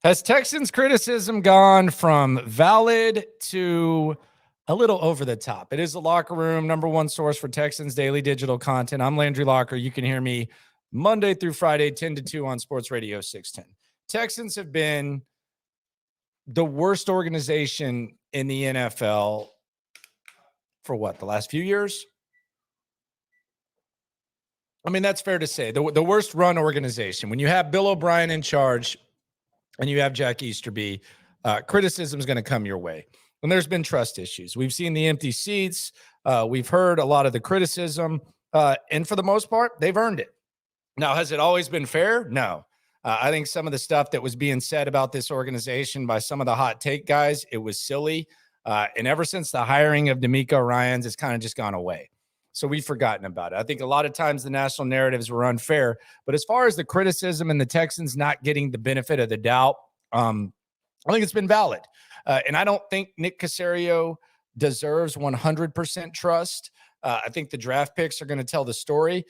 Has Texans criticism gone from valid to a little over the top? It is the Locker Room, number one source for Texans daily digital content. I'm Landry Locker. You can hear me Monday through Friday, 10 to 2 on Sports Radio 610. Texans have been the worst organization in the NFL for what, the last few years? I mean, that's fair to say. The worst run organization. When you have Bill O'Brien in charge and you have Jack Easterby, criticism is going to come your way. And there's been trust issues. We've seen the empty seats. We've heard a lot of the criticism. And for the most part, they've earned it. Now, has it always been fair? No. I think some of the stuff that was being said about this organization by some of the hot take guys, it was silly. And ever since the hiring of D'Amico Ryans, it's kind of just gone away. So we've forgotten about it. I think a lot of times the national narratives were unfair. But as far as the criticism and the Texans not getting the benefit of the doubt, I think it's been valid. And I don't think Nick Caserio deserves 100% trust. I think the draft picks are going to tell the story.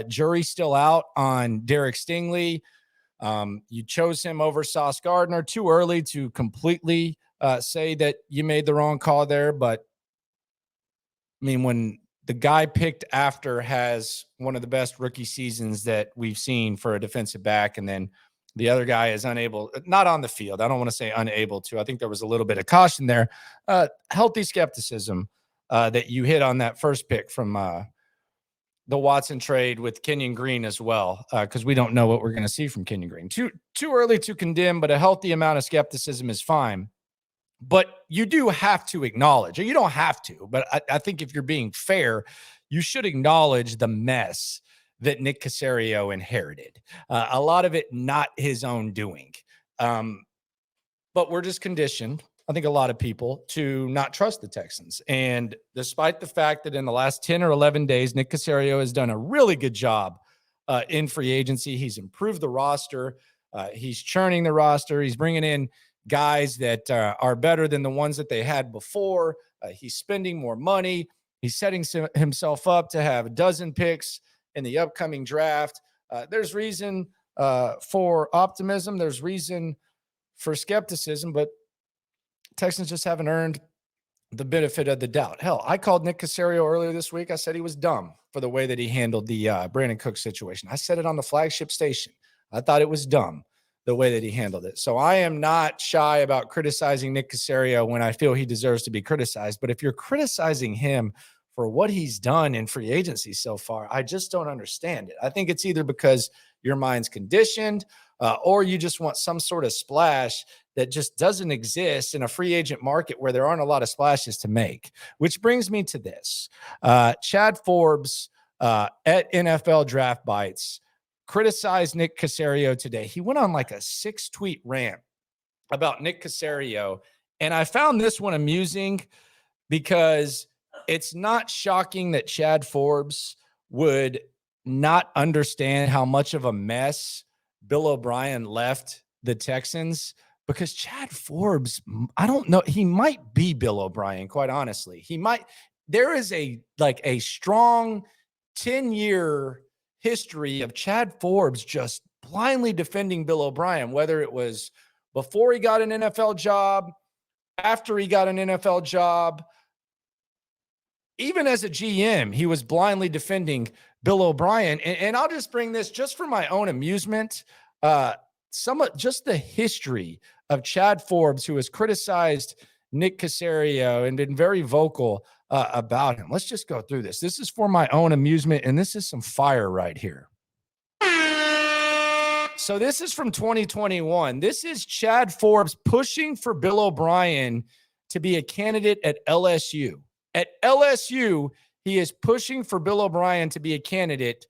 Jury's still out on Derek Stingley. You chose him over Sauce Gardner. Too early to completely say that you made the wrong call there. But, I mean, when the guy picked after has one of the best rookie seasons that we've seen for a defensive back, and then the other guy is unable, not on the field. I don't want to say unable to. I think there was a little bit of caution there. Healthy skepticism that you hit on that first pick from the Watson trade with Kenyon Green as well, because we don't know what we're going to see from Kenyon Green. Too early to condemn, but a healthy amount of skepticism is fine. But you do have to acknowledge, or you don't have to, but I think if you're being fair, you should acknowledge the mess that Nick Caserio inherited. A lot of it not his own doing. But we're just conditioned, I think a lot of people, to not trust the Texans. And despite the fact that in the last 10 or 11 days, Nick Caserio has done a really good job in free agency. He's improved the roster. He's churning the roster. He's bringing in guys that are better than the ones that they had before. He's spending more money. He's setting himself up to have a dozen picks in the upcoming draft. There's reason for optimism. There's reason for skepticism, but Texans just haven't earned the benefit of the doubt. Hell, I called Nick Caserio earlier this week. I said he was dumb for the way that he handled the Brandon Cooks situation. I said it on the flagship station. I thought it was dumb the way that he handled it. So I am not shy about criticizing Nick Caserio when I feel he deserves to be criticized. But if you're criticizing him for what he's done in free agency so far, I just don't understand it. I think it's either because your mind's conditioned or you just want some sort of splash that just doesn't exist in a free agent market where there aren't a lot of splashes to make. Which brings me to this. Chad Forbes at NFL Draft Bites criticized Nick Caserio today. He went on like a 6-tweet rant about Nick Caserio. And I found this one amusing because it's not shocking that Chad Forbes would not understand how much of a mess Bill O'Brien left the Texans, because Chad Forbes, I don't know, he might be Bill O'Brien, quite honestly. He might. There is a strong 10-year history of Chad Forbes just blindly defending Bill O'Brien, whether it was before he got an NFL job, after he got an NFL job, even as a GM, he was blindly defending Bill O'Brien. And I'll just bring this just for my own amusement. Just the history of Chad Forbes, who has criticized Nick Caserio and been very vocal about him. Let's just go through this. This is for my own amusement, and this is some fire right here. So this is from 2021. This is Chad Forbes pushing for Bill O'Brien to be a candidate at LSU. At LSU, he is pushing for Bill O'Brien to be a candidate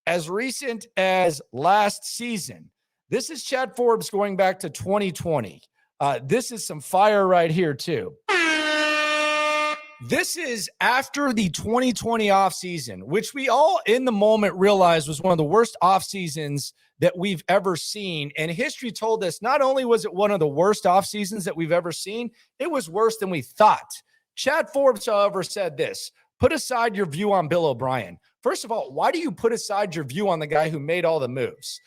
as recent as last season. This is Chad Forbes going back to 2020. This is some fire right here, too. This is after the 2020 offseason, which we all in the moment realized was one of the worst off seasons that we've ever seen. And history told us not only was it one of the worst off seasons that we've ever seen, it was worse than we thought. Chad Forbes, however, said this: put aside your view on Bill O'Brien. First of all, why do you put aside your view on the guy who made all the moves?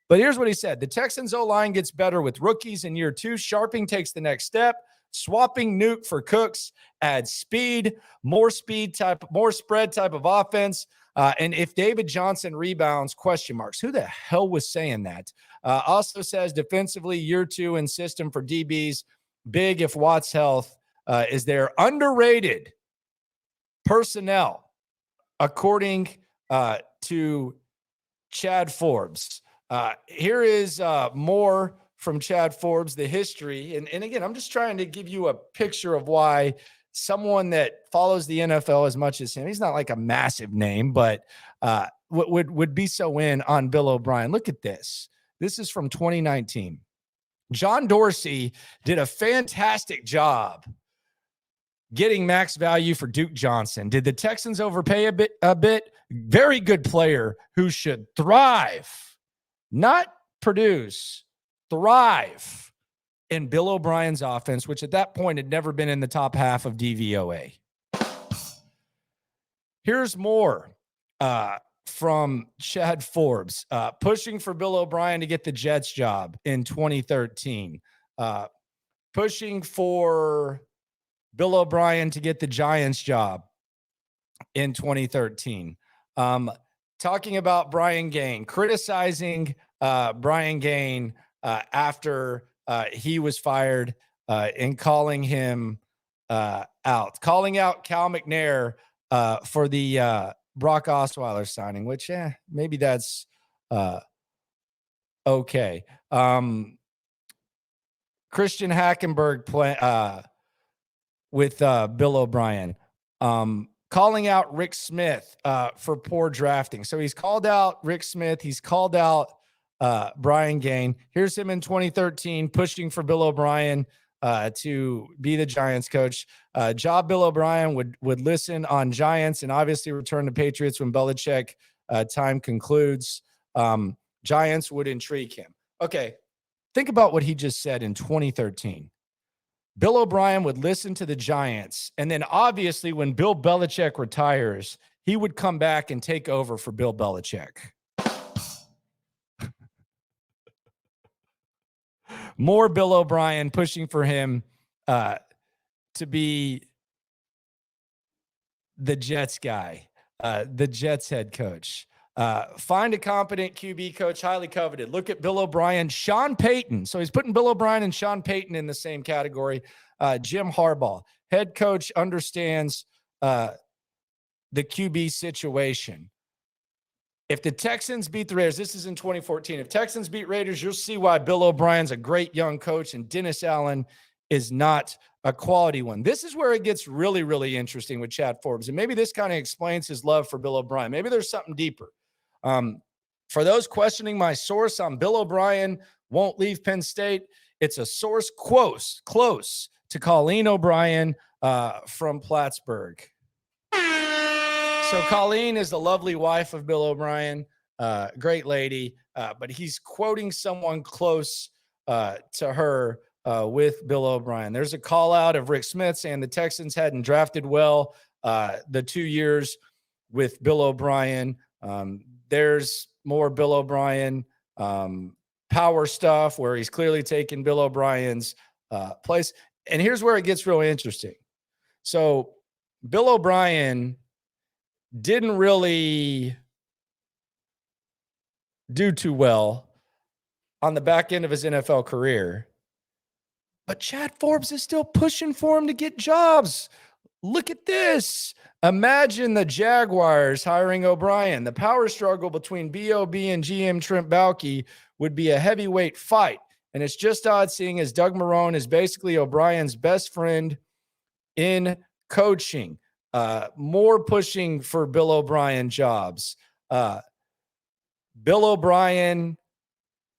But here's what he said. The Texans O-line gets better with rookies in year 2. Sharping takes the next step. Swapping Nuke for Cooks adds speed, more spread type of offense. And if David Johnson rebounds, question marks. Who the hell was saying that? Also says defensively, year 2 in system for DBs. Big if Watt's health is there. Underrated personnel, according to Chad Forbes. Here is more from Chad Forbes, the history. And again, I'm just trying to give you a picture of why someone that follows the NFL as much as him, he's not like a massive name, but would be so in on Bill O'Brien. Look at this. This is from 2019. John Dorsey did a fantastic job getting max value for Duke Johnson. Did the Texans overpay a bit? Very good player who should thrive, not produce, thrive in Bill O'Brien's offense, which at that point had never been in the top half of DVOA. Here's more from Chad Forbes, pushing for Bill O'Brien to get the Jets job in 2013, pushing for Bill O'Brien to get the Giants job in 2013. Talking about Brian Gaine, criticizing Brian Gaine after he was fired and calling him out. Calling out Cal McNair for the Brock Osweiler signing, which maybe that's okay. Christian Hackenberg with Bill O'Brien. Calling out Rick Smith for poor drafting. So he's called out Rick Smith. He's called out Brian Gaine. Here's him in 2013 pushing for Bill O'Brien to be the Giants coach. Bill O'Brien would listen on Giants and obviously return to Patriots when Belichick time concludes. Giants would intrigue him. Okay, think about what he just said in 2013. Bill O'Brien would listen to the Giants, and then obviously when Bill Belichick retires, he would come back and take over for Bill Belichick. More Bill O'Brien pushing for him to be the Jets guy, the Jets head coach. Find a competent QB coach, highly coveted. Look at Bill O'Brien, Sean Payton. So he's putting Bill O'Brien and Sean Payton in the same category. Jim Harbaugh, head coach, understands the QB situation. If the Texans beat the Raiders, this is in 2014. If Texans beat Raiders, you'll see why Bill O'Brien's a great young coach and Dennis Allen is not a quality one. This is where it gets really, really interesting with Chad Forbes. And maybe this kind of explains his love for Bill O'Brien. Maybe there's something deeper. For those questioning my source on Bill O'Brien won't leave Penn State, it's a source close to Colleen O'Brien from Plattsburgh. So Colleen is the lovely wife of Bill O'Brien, great lady, but he's quoting someone close to her with Bill O'Brien. There's a call out of Rick Smith saying the Texans hadn't drafted well the 2 years with Bill O'Brien. There's more Bill O'Brien power stuff where he's clearly taken Bill O'Brien's place. And here's where it gets really interesting. So Bill O'Brien didn't really do too well on the back end of his NFL career, but Chad Forbes is still pushing for him to get jobs. Look at this. Imagine the Jaguars hiring O'Brien. The power struggle between B.O.B. and GM Trent Baalke would be a heavyweight fight. And it's just odd seeing as Doug Marrone is basically O'Brien's best friend in coaching. More pushing for Bill O'Brien jobs. Bill O'Brien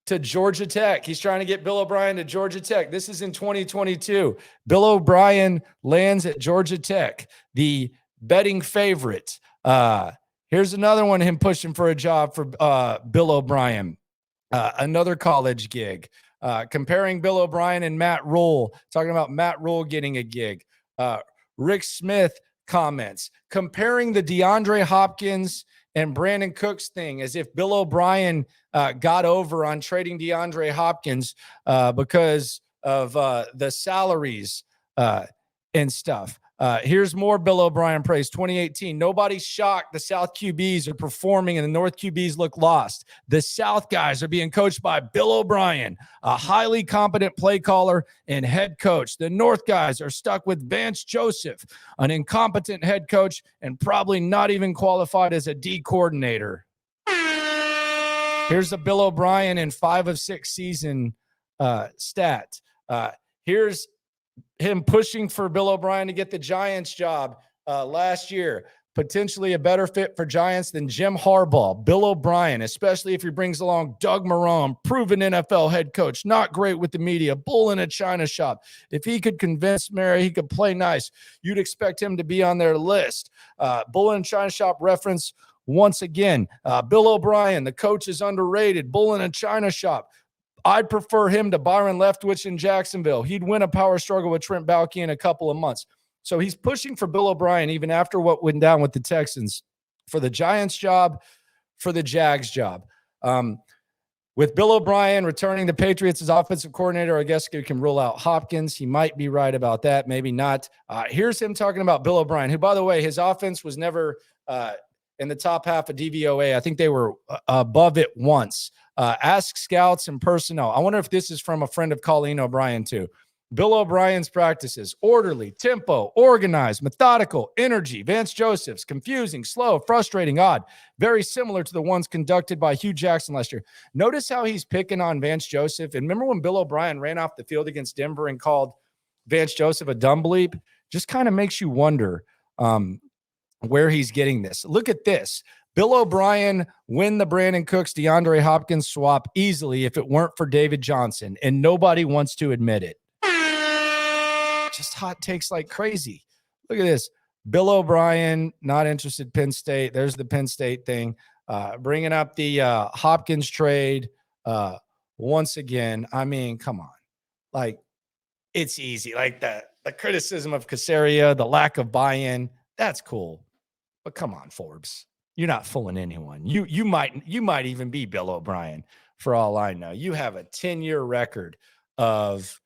to Georgia Tech. He's trying to get Bill O'Brien to Georgia Tech. This is in 2022. Bill O'Brien lands at Georgia Tech, the betting favorite. Here's another one, him pushing for a job for Bill O'Brien. Another college gig. Comparing Bill O'Brien and Matt Rule, talking about Matt Rule getting a gig. Rick Smith comments, comparing the DeAndre Hopkins and Brandon Cooks thing, as if Bill O'Brien got over on trading DeAndre Hopkins because of the salaries and stuff. Here's more Bill O'Brien praise. 2018, nobody's shocked the South QBs are performing and the North QBs look lost. The South guys are being coached by Bill O'Brien, a highly competent play caller and head coach. The North guys are stuck with Vance Joseph, an incompetent head coach and probably not even qualified as a D coordinator. Here's a Bill O'Brien in 5 of 6 season stat. Here's him pushing for Bill O'Brien to get the Giants job last year. Potentially a better fit for Giants than Jim Harbaugh. Bill O'Brien, especially if he brings along Doug Marrone, proven NFL head coach, not great with the media, bull in a china shop. If he could convince Mary he could play nice, you'd expect him to be on their list. Bull in a china shop reference once again. Bill O'Brien, the coach is underrated. Bull in a china shop. I'd prefer him to Byron Leftwich in Jacksonville. He'd win a power struggle with Trent Baalke in a couple of months. So he's pushing for Bill O'Brien even after what went down with the Texans for the Giants job, for the Jags job. With Bill O'Brien returning the Patriots as offensive coordinator, I guess you can rule out Hopkins. He might be right about that, maybe not. Here's him talking about Bill O'Brien, who, by the way, his offense was never in the top half of DVOA. I think they were above it once. Ask scouts and personnel. I wonder if this is from a friend of Colleen O'Brien too. Bill O'Brien's practices: orderly, tempo, organized, methodical, energy. Vance Joseph's confusing, slow, frustrating, odd. Very similar to the ones conducted by Hugh Jackson last year. Notice how he's picking on Vance Joseph. And remember when Bill O'Brien ran off the field against Denver and called Vance Joseph a dumb bleep? Just kind of makes you wonder where he's getting this. Look at this. Bill O'Brien win the Brandon Cooks, DeAndre Hopkins swap easily if it weren't for David Johnson, and nobody wants to admit it. Just hot takes like crazy. Look at this. Bill O'Brien, not interested Penn State. There's the Penn State thing. Bringing up the Hopkins trade once again. I mean, come on. Like, it's easy. Like the criticism of Caserio, the lack of buy-in, that's cool. But come on, Forbes. You're not fooling anyone. You might even be Bill O'Brien for all I know. You have a 10-year record of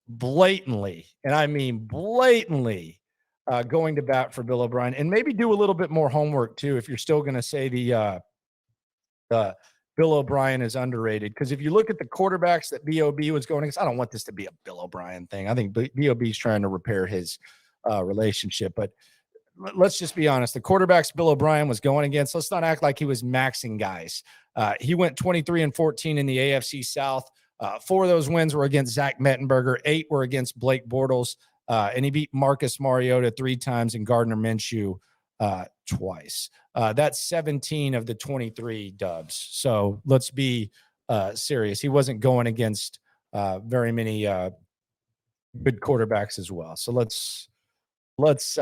blatantly, and I mean blatantly, going to bat for Bill O'Brien, and maybe do a little bit more homework too if you're still going to say the Bill O'Brien is underrated. Because if you look at the quarterbacks that BOB was going against, I don't want this to be a Bill O'Brien thing. I think BOB is trying to repair his relationship, but let's just be honest. The quarterbacks Bill O'Brien was going against, let's not act like he was maxing guys. He went 23-14 in the AFC South. 4 of those wins were against Zach Mettenberger. 8 were against Blake Bortles. And he beat Marcus Mariota 3 times and Gardner Minshew twice. That's 17 of the 23 dubs. So let's be serious. He wasn't going against very many good quarterbacks as well. So let's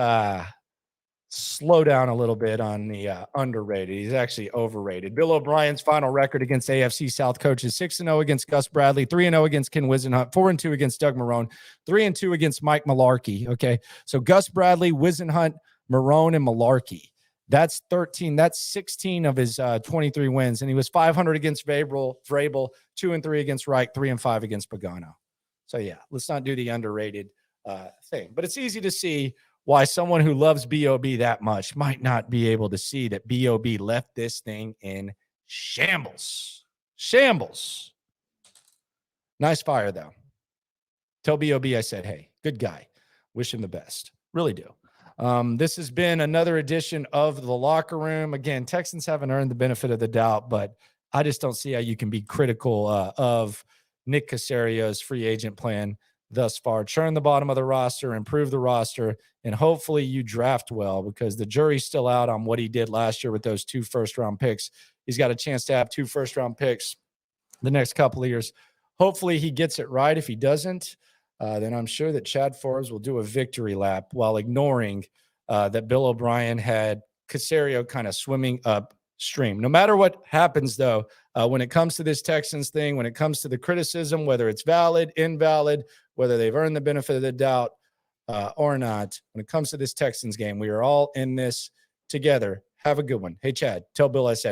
slow down a little bit on the underrated. He's actually overrated. Bill O'Brien's final record against AFC South coaches: 6-0 against Gus Bradley, 3-0 against Ken Wisenhunt, 4-2 against Doug Marrone, 3-2 against Mike Mularkey. Okay, so Gus Bradley, Wisenhunt, Marrone, and Mularkey. That's 13. That's 16 of his 23 wins, and he was 500 against Vrabel, 2-3 against Reich, 3-5 against Pagano. So yeah, let's not do the underrated thing. But it's easy to see why someone who loves BOB that much might not be able to see that BOB left this thing in shambles. Shambles. Nice fire, though. Tell BOB I said, hey, good guy. Wish him the best. Really do. This has been another edition of The Locker Room. Again, Texans haven't earned the benefit of the doubt, but I just don't see how you can be critical of Nick Caserio's free agent plan thus far. Churn the bottom of the roster, improve the roster, and hopefully you draft well, because the jury's still out on what he did last year with those 2 first-round picks. He's got a chance to have 2 first-round picks the next couple of years. Hopefully he gets it right. If he doesn't, then I'm sure that Chad Forbes will do a victory lap while ignoring that Bill O'Brien had Caserio kind of swimming upstream. No matter what happens, though, when it comes to this Texans thing, when it comes to the criticism, whether it's valid, invalid, whether they've earned the benefit of the doubt or not, when it comes to this Texans game, we are all in this together. Have a good one. Hey, Chad, tell Bill I said